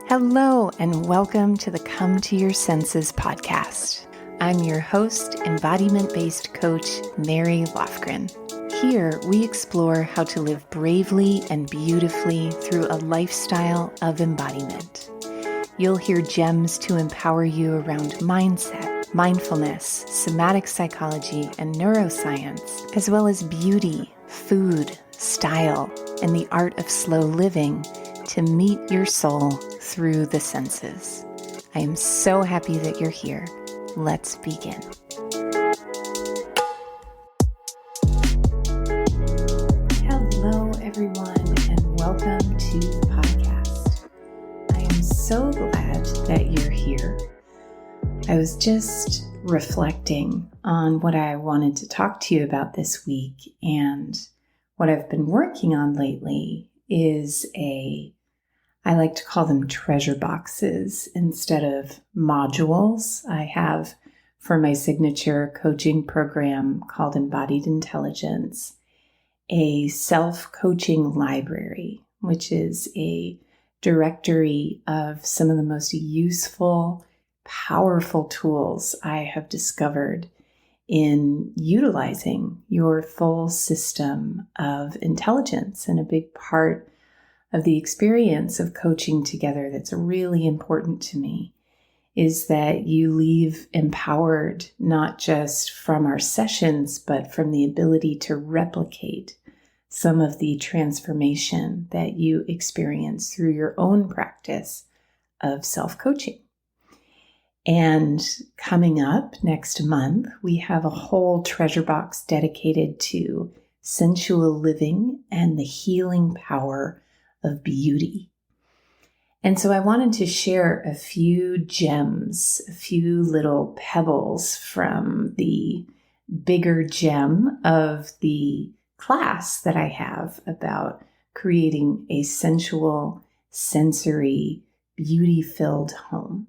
Hello, and welcome to the Come to Your Senses podcast. I'm your host, embodiment-based coach, Mary Lofgren. Here, we explore how to live bravely and beautifully through a lifestyle of embodiment. You'll hear gems to empower you around mindset, mindfulness, somatic psychology, and neuroscience, as well as beauty, food, style, and the art of slow living to meet your soul through the senses. I am so happy that you're here. Let's begin. Hello, everyone, and welcome to the podcast. I am so glad that you're here. I was just reflecting on what I wanted to talk to you about this week, and what I've been working on lately is I like to call them treasure boxes instead of modules. I have for my signature coaching program called Embodied Intelligence, a self-coaching library, which is a directory of some of the most useful, powerful tools I have discovered in utilizing your full system of intelligence. And a big part of the experience of coaching together that's really important to me is that you leave empowered, not just from our sessions, but from the ability to replicate some of the transformation that you experience through your own practice of self-coaching. And coming up next month, we have a whole treasure box dedicated to sensual living and the healing power of beauty. And so I wanted to share a few gems, a few little pebbles from the bigger gem of the class that I have about creating a sensual, sensory, beauty-filled home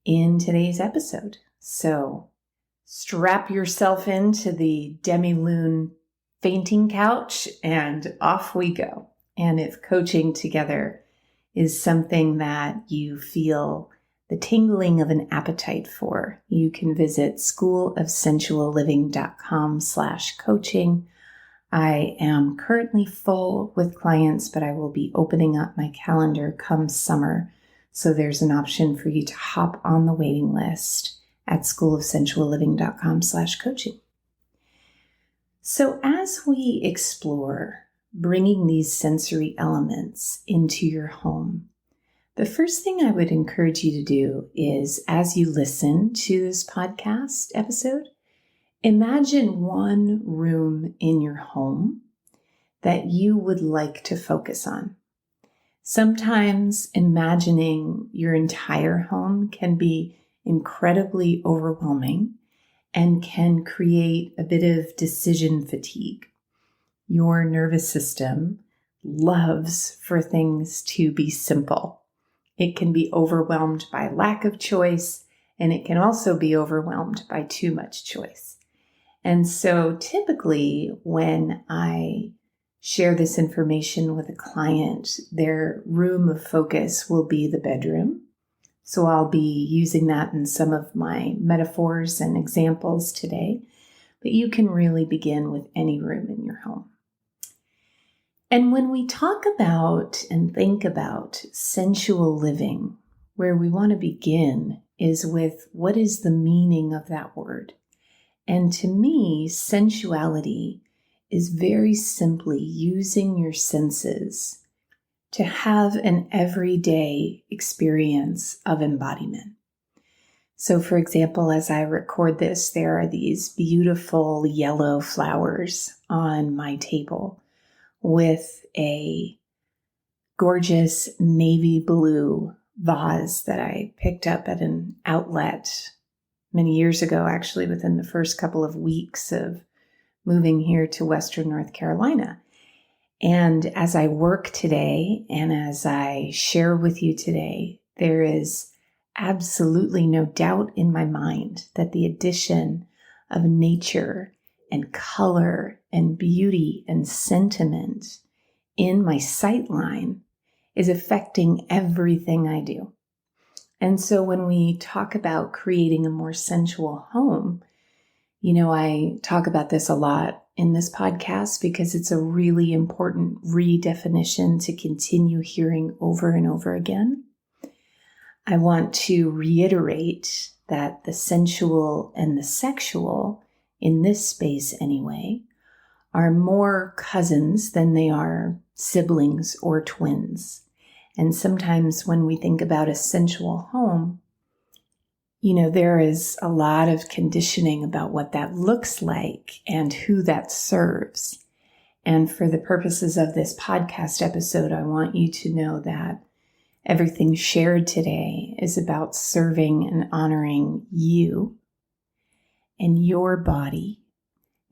in today's episode. So strap yourself into the demi-lune fainting couch and off we go. And if coaching together is something that you feel the tingling of an appetite for, you can visit schoolofsensualliving.com/coaching. I am currently full with clients, but I will be opening up my calendar come summer. So there's an option for you to hop on the waiting list at schoolofsensualliving.com/coaching. So as we explore bringing these sensory elements into your home, the first thing I would encourage you to do is, as you listen to this podcast episode, imagine one room in your home that you would like to focus on. Sometimes imagining your entire home can be incredibly overwhelming and can create a bit of decision fatigue. Your nervous system loves for things to be simple. It can be overwhelmed by lack of choice, and it can also be overwhelmed by too much choice. And so typically when I share this information with a client, their room of focus will be the bedroom. So I'll be using that in some of my metaphors and examples today, but you can really begin with any room in your home. And when we talk about and think about sensual living, where we want to begin is with what is the meaning of that word. And to me, sensuality is very simply using your senses to have an everyday experience of embodiment. So for example, as I record this, there are these beautiful yellow flowers on my table with a gorgeous navy blue vase that I picked up at an outlet many years ago, actually within the first couple of weeks of moving here to Western North Carolina. And as I work today and as I share with you today, there is absolutely no doubt in my mind that the addition of nature and color and beauty and sentiment in my sight line is affecting everything I do. And so when we talk about creating a more sensual home, I talk about this a lot in this podcast because it's a really important redefinition to continue hearing over and over again. I want to reiterate that the sensual and the sexual, in this space anyway, are more cousins than they are siblings or twins. And sometimes when we think about a sensual home, there is a lot of conditioning about what that looks like and who that serves. And for the purposes of this podcast episode, I want you to know that everything shared today is about serving and honoring you and your body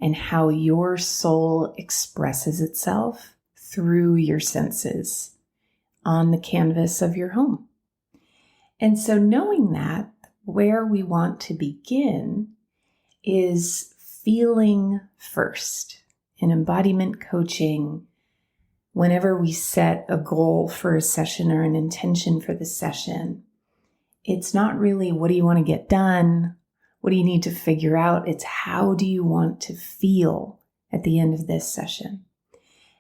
and how your soul expresses itself through your senses on the canvas of your home. And so knowing that, where we want to begin is feeling first. In embodiment coaching, whenever we set a goal for a session or an intention for the session, it's not really what do you want to get done? What do you need to figure out? It's how do you want to feel at the end of this session?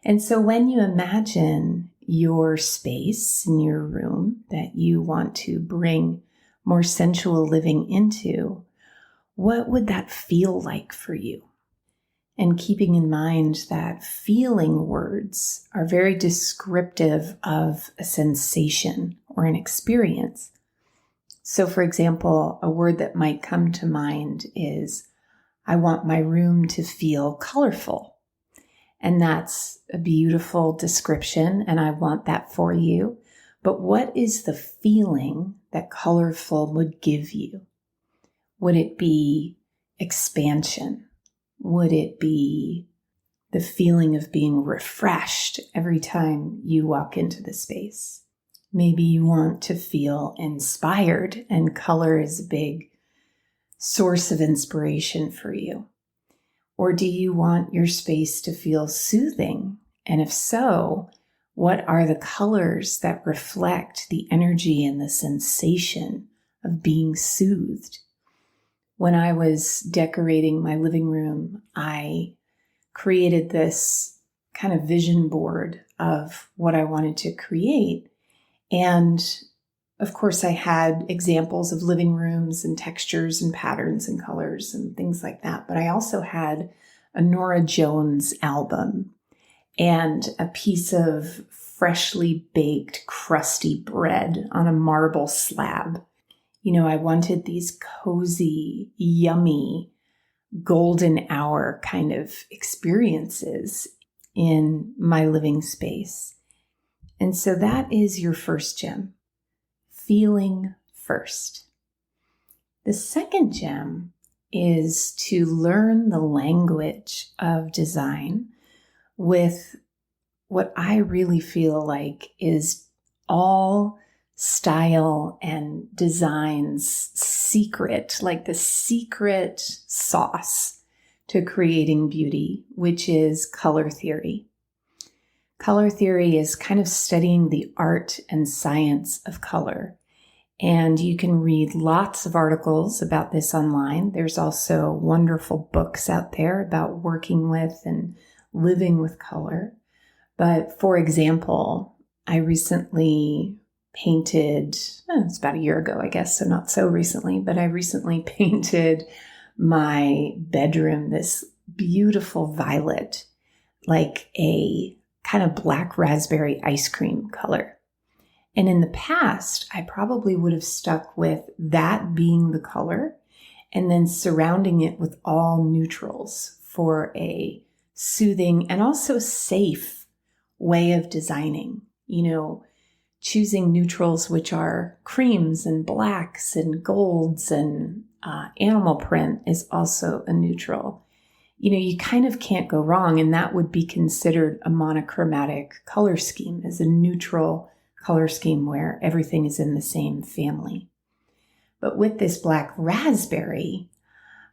And so when you imagine your space in your room that you want to bring more sensual living into, what would that feel like for you? And keeping in mind that feeling words are very descriptive of a sensation or an experience. So for example, a word that might come to mind is, I want my room to feel colorful. And that's a beautiful description, and I want that for you. But what is the feeling that colorful would give you? Would it be expansion? Would it be the feeling of being refreshed every time you walk into the space? Maybe you want to feel inspired, and color is a big source of inspiration for you. Or do you want your space to feel soothing? And if so, what are the colors that reflect the energy and the sensation of being soothed? When I was decorating my living room, I created this kind of vision board of what I wanted to create. And of course, I had examples of living rooms and textures and patterns and colors and things like that. But I also had a Norah Jones album and a piece of freshly baked, crusty bread on a marble slab. I wanted these cozy, yummy, golden hour kind of experiences in my living space. And so that is your first gem. Feeling first. The second gem is to learn the language of design with what I really feel like is all style and design's secret, like the secret sauce to creating beauty, which is color theory. Color theory is kind of studying the art and science of color. And you can read lots of articles about this online. There's also wonderful books out there about working with and living with color. But for example, I recently painted, it's about a year ago, I guess, so not so recently, but I recently painted my bedroom this beautiful violet, like a kind of black raspberry ice cream color. And in the past, I probably would have stuck with that being the color and then surrounding it with all neutrals for a soothing and also safe way of designing. Choosing neutrals, which are creams and blacks and golds and animal print is also a neutral. You kind of can't go wrong, and that would be considered a monochromatic color scheme, as a neutral color scheme where everything is in the same family. But with this black raspberry,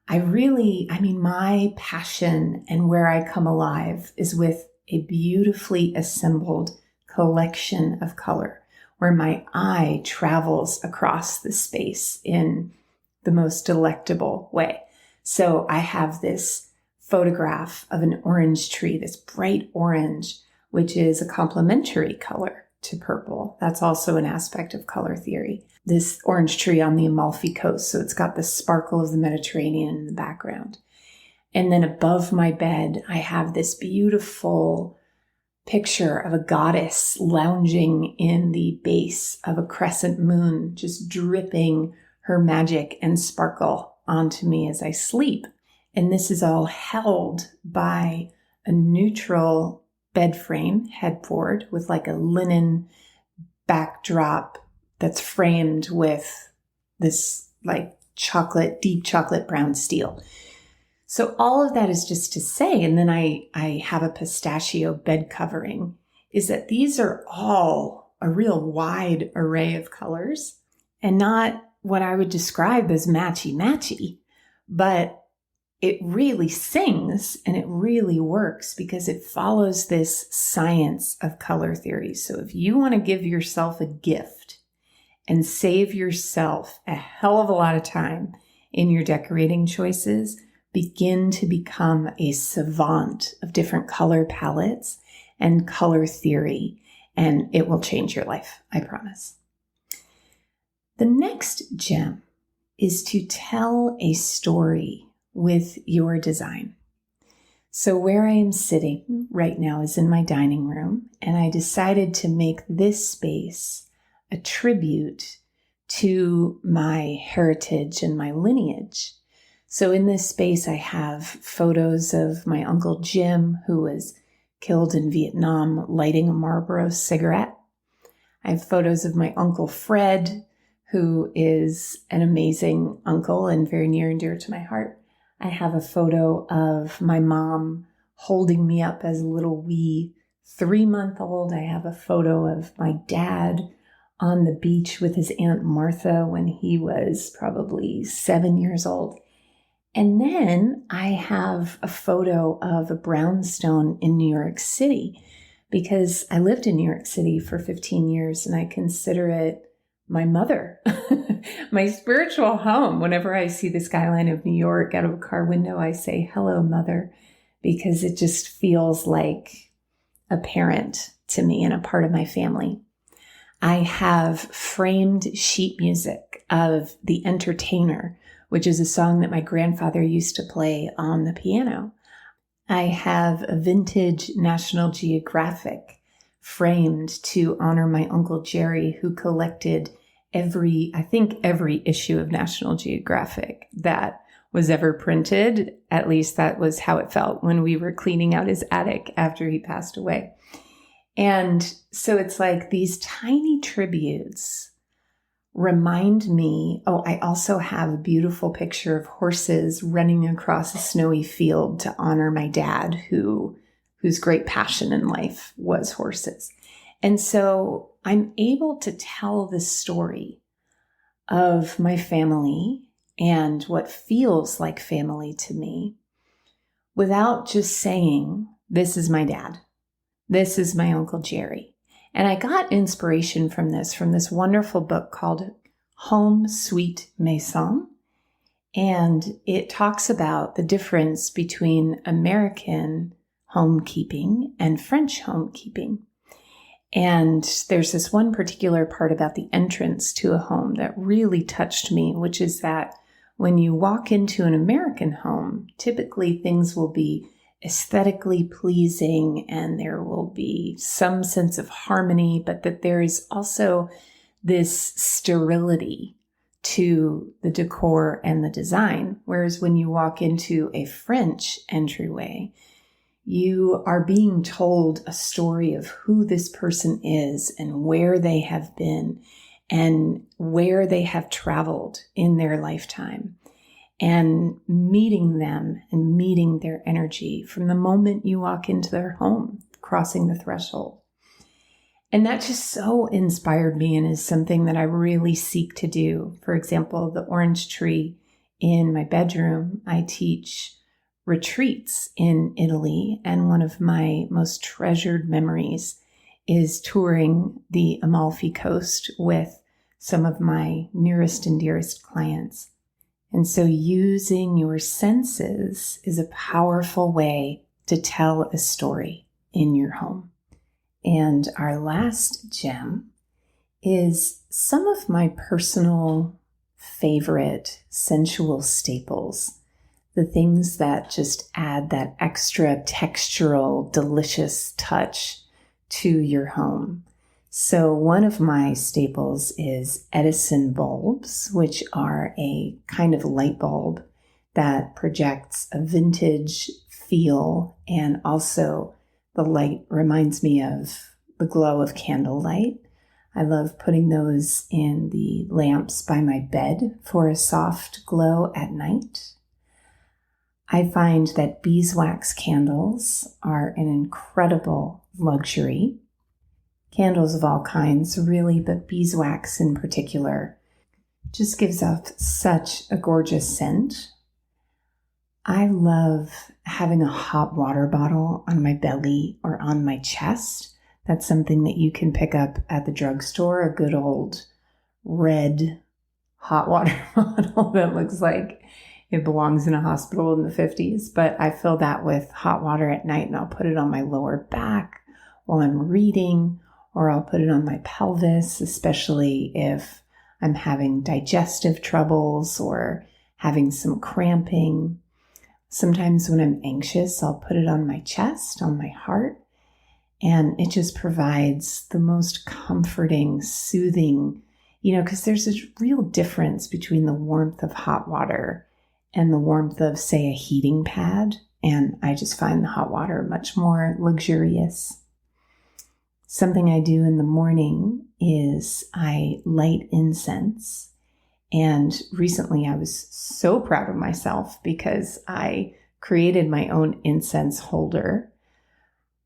my passion and where I come alive is with a beautifully assembled collection of color where my eye travels across the space in the most delectable way. So I have this photograph of an orange tree, this bright orange, which is a complementary color to purple. That's also an aspect of color theory. This orange tree on the Amalfi Coast, so it's got the sparkle of the Mediterranean in the background. And then above my bed, I have this beautiful picture of a goddess lounging in the base of a crescent moon, just dripping her magic and sparkle onto me as I sleep. And this is all held by a neutral bed frame headboard with like a linen backdrop that's framed with this like deep chocolate brown steel. So all of that is just to say, and then I have a pistachio bed covering, is that these are all a real wide array of colors and not what I would describe as matchy-matchy, but it really sings and it really works because it follows this science of color theory. So if you want to give yourself a gift and save yourself a hell of a lot of time in your decorating choices, begin to become a savant of different color palettes and color theory, and it will change your life, I promise. The next gem is to tell a story with your design. So where I am sitting right now is in my dining room, and I decided to make this space a tribute to my heritage and my lineage. So in this space, I have photos of my Uncle Jim, who was killed in Vietnam, lighting a Marlboro cigarette. I have photos of my Uncle Fred, who is an amazing uncle and very near and dear to my heart. I have a photo of my mom holding me up as a little wee 3-month-old. I have a photo of my dad on the beach with his Aunt Martha when he was probably 7 years old. And then I have a photo of a brownstone in New York City because I lived in New York City for 15 years and I consider it my mother, my spiritual home. Whenever I see the skyline of New York out of a car window, I say, "Hello, Mother," because it just feels like a parent to me and a part of my family. I have framed sheet music of The Entertainer, which is a song that my grandfather used to play on the piano. I have a vintage National Geographic framed to honor my Uncle Jerry, who collected every issue of National Geographic that was ever printed. At least that was how it felt when we were cleaning out his attic after he passed away. And so it's like these tiny tributes remind me. Oh, I also have a beautiful picture of horses running across a snowy field to honor my dad, whose great passion in life was horses. And so I'm able to tell the story of my family and what feels like family to me without just saying, "This is my dad. This is my Uncle Jerry." And I got inspiration from this wonderful book called Home Sweet Maison. And it talks about the difference between American homekeeping and French homekeeping. And there's this one particular part about the entrance to a home that really touched me, which is that when you walk into an American home, typically things will be aesthetically pleasing and there will be some sense of harmony, but that there is also this sterility to the decor and the design. Whereas when you walk into a French entryway, you are being told a story of who this person is and where they have been and where they have traveled in their lifetime, and meeting them and meeting their energy from the moment you walk into their home, crossing the threshold. And that just so inspired me and is something that I really seek to do. For example, the orange tree in my bedroom, I teach retreats in Italy, and one of my most treasured memories is touring the Amalfi Coast with some of my nearest and dearest clients. And so using your senses is a powerful way to tell a story in your home. And our last gem is some of my personal favorite sensual staples, the things that just add that extra textural, delicious touch to your home. So one of my staples is Edison bulbs, which are a kind of light bulb that projects a vintage feel, and also the light reminds me of the glow of candlelight. I love putting those in the lamps by my bed for a soft glow at night. I find that beeswax candles are an incredible luxury. Candles of all kinds, really, but beeswax in particular just gives off such a gorgeous scent. I love having a hot water bottle on my belly or on my chest. That's something that you can pick up at the drugstore, a good old red hot water bottle that looks like it belongs in a hospital in the 50s. But I fill that with hot water at night, and I'll put it on my lower back while I'm reading, or I'll put it on my pelvis, especially if I'm having digestive troubles or having some cramping. Sometimes when I'm anxious, I'll put it on my chest, on my heart, and it just provides the most comforting, soothing, because there's a real difference between the warmth of hot water and the warmth of, say, a heating pad. And I just find the hot water much more luxurious. Something I do in the morning is I light incense. And recently I was so proud of myself because I created my own incense holder.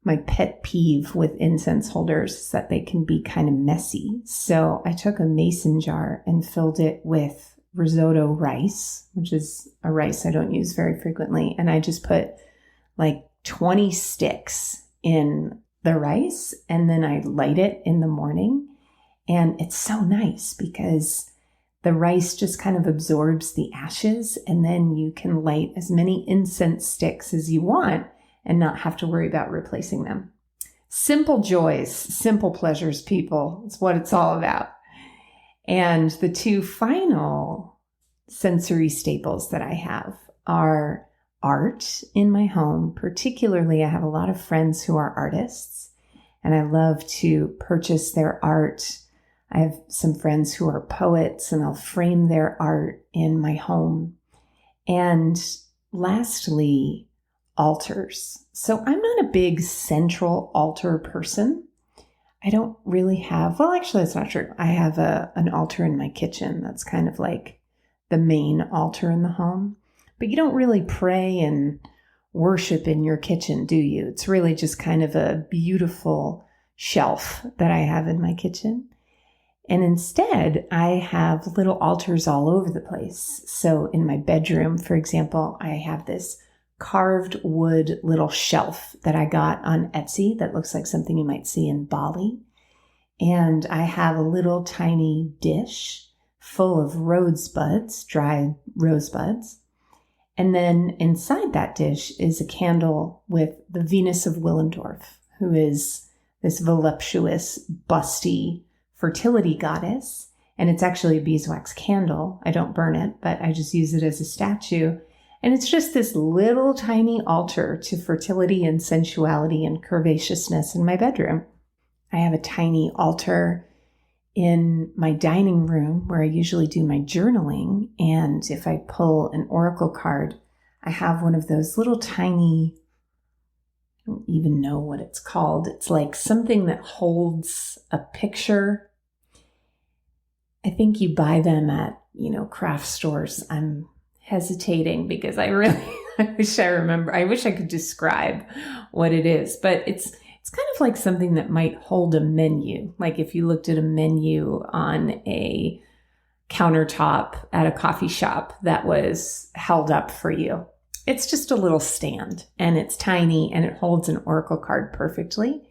My pet peeve with incense holders is that they can be kind of messy. So I took a mason jar and filled it with risotto rice, which is a rice I don't use very frequently. And I just put like 20 sticks in the rice, and then I light it in the morning. And it's so nice because the rice just kind of absorbs the ashes, and then you can light as many incense sticks as you want and not have to worry about replacing them. Simple joys, simple pleasures, people. It's what it's all about. And the two final sensory staples that I have are art in my home. Particularly, I have a lot of friends who are artists, and I love to purchase their art. I have some friends who are poets, and I'll frame their art in my home. And lastly, altars. So I'm not a big central altar person. I don't really have, well, actually, that's not true. I have an altar in my kitchen. That's kind of like the main altar in the home. But you don't really pray and worship in your kitchen, do you? It's really just kind of a beautiful shelf that I have in my kitchen. And instead, I have little altars all over the place. So in my bedroom, for example, I have this carved wood little shelf that I got on Etsy that looks like something you might see in Bali. And I have a little tiny dish full of rosebuds, dried rosebuds. And then inside that dish is a candle with the Venus of Willendorf, who is this voluptuous, busty fertility goddess. And it's actually a beeswax candle. I don't burn it, but I just use it as a statue. And it's just this little tiny altar to fertility and sensuality and curvaceousness in my bedroom. I have a tiny altar in my dining room where I usually do my journaling. And if I pull an oracle card, I have one of those little tiny, I don't even know what it's called. It's like something that holds a picture. I think you buy them at, craft stores. I'm hesitating because I wish I could describe what it is, but it's kind of like something that might hold a menu. Like if you looked at a menu on a countertop at a coffee shop that was held up for you. It's just a little stand, and it's tiny, and it holds an oracle card perfectly.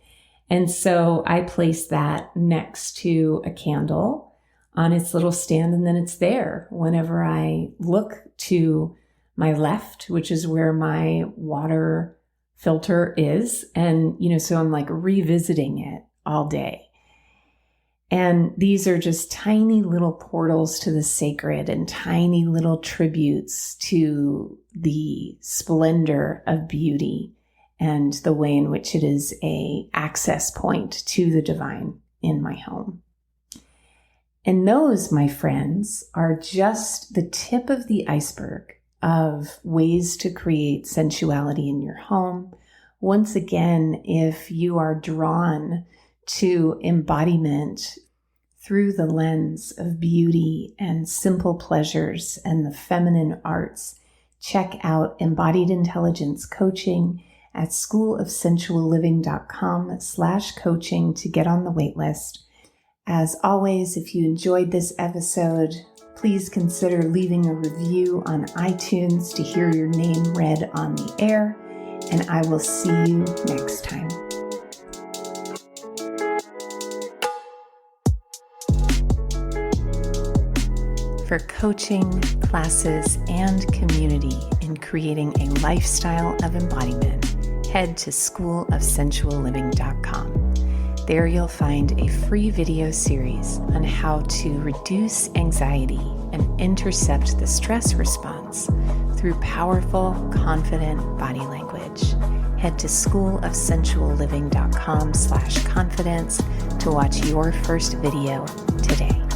And so I place that next to a candle on its little stand, and then it's there whenever I look to my left, which is where my water filter is. And, so I'm like revisiting it all day. And these are just tiny little portals to the sacred and tiny little tributes to the splendor of beauty and the way in which it is an access point to the divine in my home. And those, my friends, are just the tip of the iceberg of ways to create sensuality in your home. Once again, if you are drawn to embodiment through the lens of beauty and simple pleasures and the feminine arts, check out Embodied Intelligence Coaching at schoolofsensualliving.com/coaching to get on the wait list. As always, if you enjoyed this episode, please consider leaving a review on iTunes to hear your name read on the air, and I will see you next time. For coaching, classes, and community in creating a lifestyle of embodiment, head to schoolofsensualliving.com. There you'll find a free video series on how to reduce anxiety and intercept the stress response through powerful, confident body language. Head to schoolofsensualliving.com/confidence to watch your first video today.